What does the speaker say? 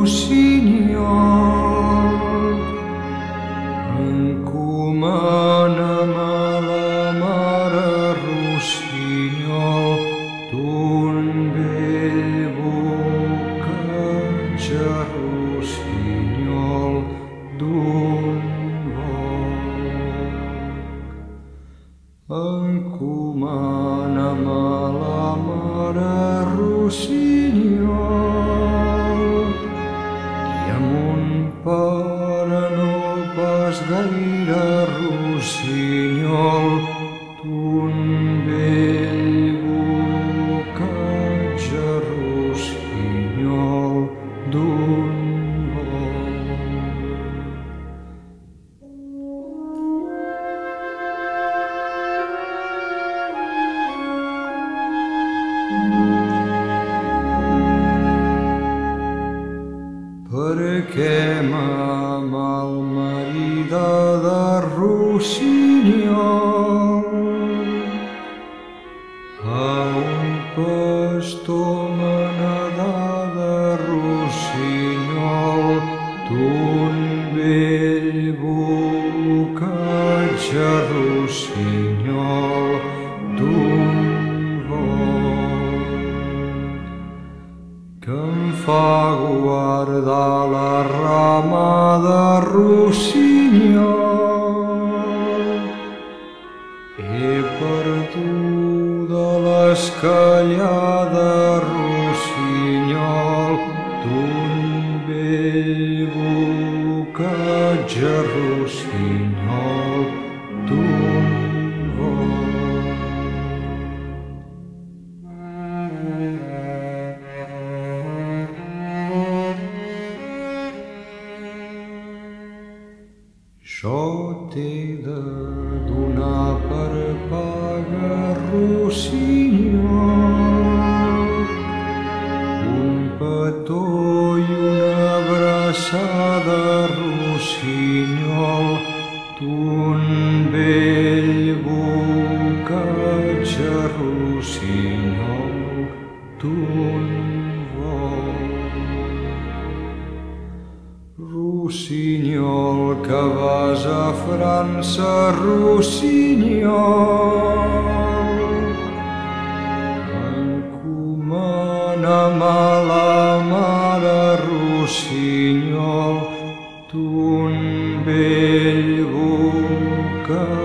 rossinyol. Encomana'm a la mare rossinyol d'un vell bocatge rossinyol d'un encomana'm a la mare rossinyol i a mon pare no pas gaire rossinyol d'un vell bocatge rossinyol d'un perquè m'ha malmarida de rossinyol a un pastor menedar de rossinyol d'un vell bocatge rossinyol d'un que em fa guardar la rama de rossinyol. He perduda l'escallada rossinyol d'un vell bocatge rossinyol d'un jo t'he de donar per paga rossinyol un petó i una abraçada rossinyol d'un vell bocatge rossinyol d'un rossinyol que vas a França, rossinyol. Encomana'm a la mare rossinyol d'un vell bocatge